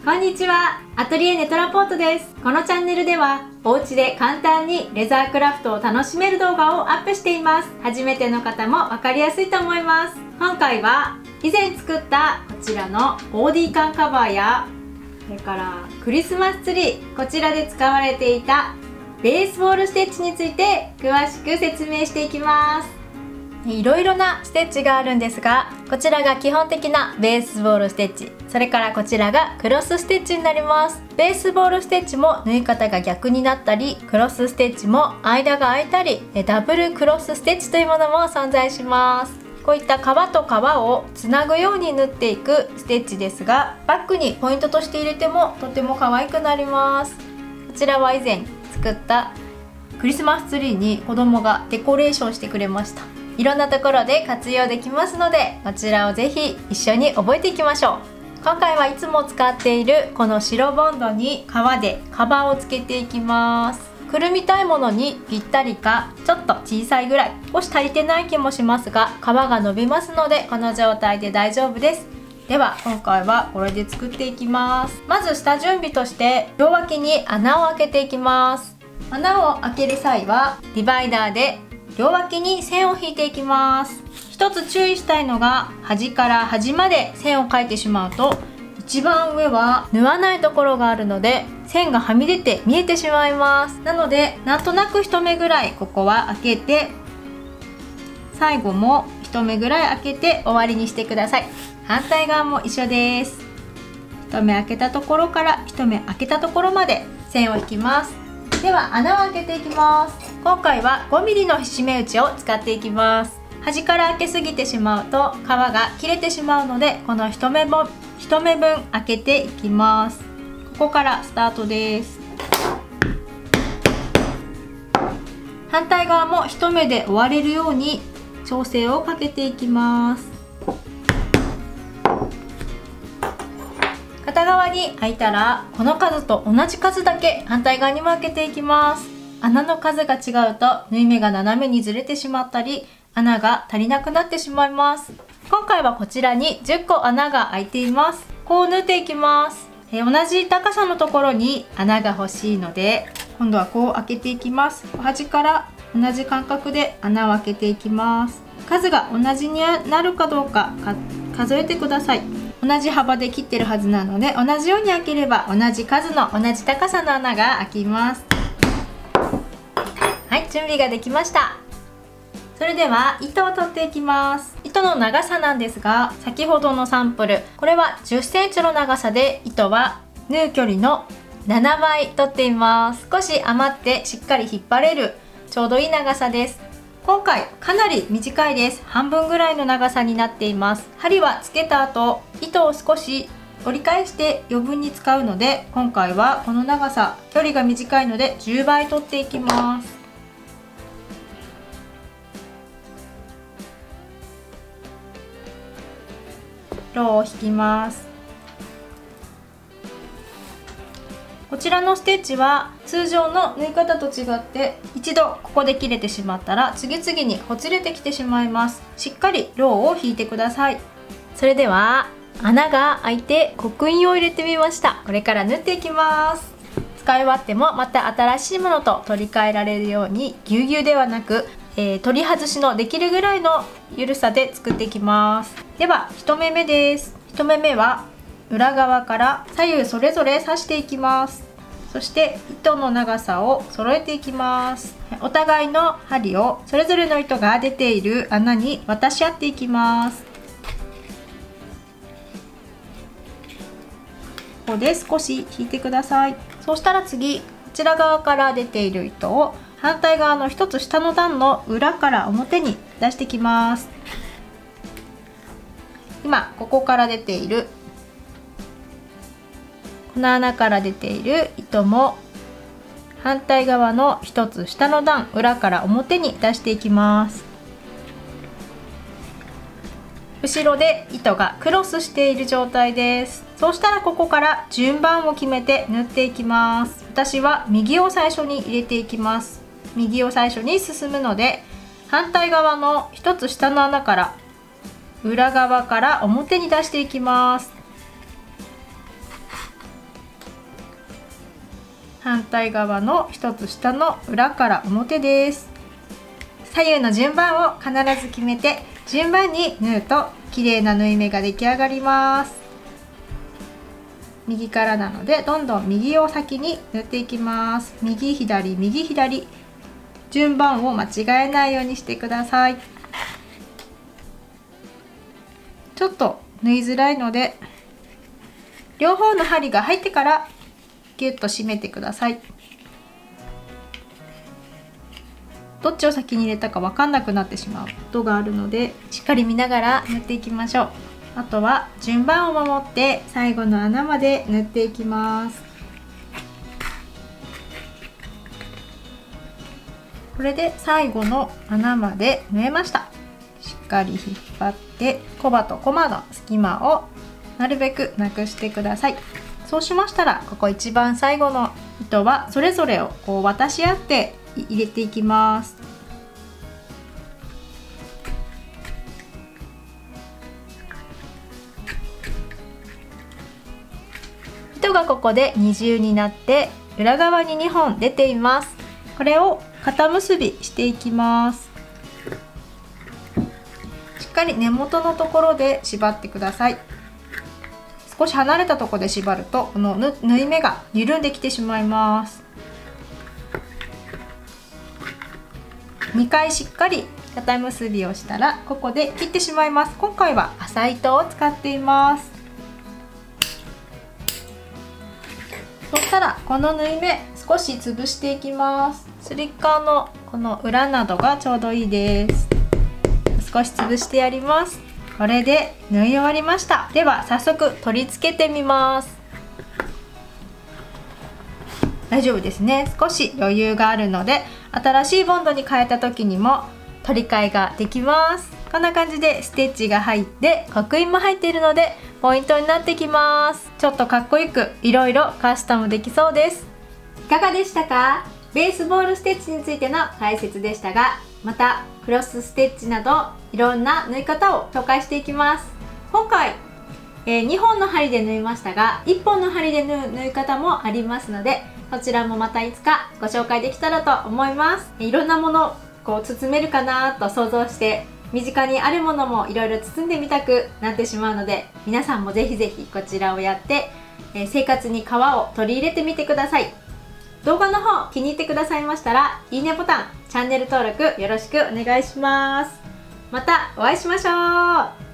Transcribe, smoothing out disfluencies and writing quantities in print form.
こんにちは、アトリエネトラポートです。このチャンネルではお家で簡単にレザークラフトを楽しめる動画をアップしています。初めての方も分かりやすいと思います。今回は以前作ったこちらの OD 缶カバーやそれからクリスマスツリー、こちらで使われていたベースボールステッチについて詳しく説明していきます。いろいろなステッチがあるんですが、こちらが基本的なベースボールステッチ、それからこちらがクロスステッチになります。ベースボールステッチも縫い方が逆になったり、クロスステッチも間が空いたり、ダブルクロスステッチというものも存在します。こういった革と革をつなぐように縫っていくステッチですが、バッグにポイントとして入れてもとても可愛くなります。こちらは以前作ったクリスマスツリーに子供がデコレーションしてくれました。いろんなところで活用できますので、こちらをぜひ一緒に覚えていきましょう。今回はいつも使っているこの白ボンドに革でカバーをつけていきます。くるみたいものにぴったりかちょっと小さいぐらい、少し足りてない気もしますが、皮が伸びますのでこの状態で大丈夫です。では今回はこれで作っていきます。まず下準備として両脇に穴を開けていきます。穴を開ける際はディバイダーで両脇に線を引いていきます。一つ注意したいのが、端から端まで線を描いてしまうと一番上は縫わないところがあるので線がはみ出て見えてしまいます。なのでなんとなく一目ぐらいここは開けて、最後も一目ぐらい開けて終わりにしてください。反対側も一緒です。一目開けたところから一目開けたところまで線を引きます。では穴を開けていきます。今回は 5mm の締め打ちを使っていきます。端から開けすぎてしまうと皮が切れてしまうので、この一目分開けていきます。ここからスタートです。反対側も一目で終われるように調整をかけていきます。片側に開いたらこの数と同じ数だけ反対側にも開けていきます。穴の数が違うと縫い目が斜めにずれてしまったり、穴が足りなくなってしまいます。今回はこちらに10個穴が開いています。こう縫っていきます。同じ高さのところに穴が欲しいので、今度はこう開けていきます。端から同じ間隔で穴を開けていきます。数が同じになるかどうか数えてください。同じ幅で切ってるはずなので、同じように開ければ同じ数の同じ高さの穴が開きます。はい、準備ができました。それでは糸を取っていきます。糸の長さなんですが、先ほどのサンプル、これは10センチの長さで、糸は縫う距離の7倍取っています。少し余ってしっかり引っ張れるちょうどいい長さです。今回かなり短いです。半分ぐらいの長さになっています。針はつけた後、糸を少し折り返して余分に使うので、今回はこの長さ、距離が短いので10倍取っていきます。ローを引きます。こちらのステッチは通常の縫い方と違って、一度ここで切れてしまったら次々にほつれてきてしまいます。しっかりローを引いてください。それでは穴が開いて刻印を入れてみました。これから縫っていきます。使い終わってもまた新しいものと取り替えられるように、ぎゅうぎゅうではなく、取り外しのできるぐらいの緩さで作っていきます。では1目目です。1目目は裏側から左右それぞれ刺していきます。そして糸の長さを揃えていきます。お互いの針をそれぞれの糸が出ている穴に渡し合っていきます。ここで少し引いてください。そうしたら次、こちら側から出ている糸を反対側の一つ下の段の裏から表に出してきます。今ここから出ているこの穴から出ている糸も反対側の一つ下の段裏から表に出していきます。後ろで糸がクロスしている状態です。そうしたらここから順番を決めて縫っていきます。私は右を最初に入れていきます。右を最初に進むので、反対側の一つ下の穴から裏側から表に出していきます。反対側の1つ下の裏から表です。左右の順番を必ず決めて順番に縫うと綺麗な縫い目が出来上がります。右からなのでどんどん右を先に縫っていきます。右左右左、順番を間違えないようにしてください。ちょっと縫いづらいので両方の針が入ってからギュッと締めてください。どっちを先に入れたか分かんなくなってしまうことがあるので、しっかり見ながら縫っていきましょう。あとは順番を守って最後の穴まで縫っていきます。これで最後の穴まで縫えました。しっかり引っ張ってコバとコマの隙間をなるべくなくしてください。そうしましたらここ一番最後の糸はそれぞれをこう渡し合って入れていきます。糸がここで二重になって裏側に2本出ています。これを肩結びしていきます。しっかり根元のところで縛ってください。少し離れたところで縛るとこの縫い目が緩んできてしまいます。2回しっかり肩結びをしたらここで切ってしまいます。今回は麻糸を使っています。そしたらこの縫い目少し潰していきます。スリッカーのこの裏などがちょうどいいです。少し潰してやります。これで縫い終わりました。では早速取り付けてみます。大丈夫ですね。少し余裕があるので新しいボンドに変えた時にも取り替えができます。こんな感じでステッチが入って刻印も入っているのでポイントになってきます。ちょっとかっこよくいろいろカスタムできそうです。いかがでしたか？ベースボールステッチについての解説でしたが、またクロスステッチなどいろんな縫い方を紹介していきます。今回、2本の針で縫いましたが1本の針で縫い方もありますので、こちらもまたいつかご紹介できたらと思います。いろんなものこう包めるかなと想像して身近にあるものもいろいろ包んでみたくなってしまうので、皆さんもぜひぜひこちらをやって、生活に革を取り入れてみてください。動画の方気に入ってくださいましたらいいねボタン、チャンネル登録よろしくお願いします。またお会いしましょう。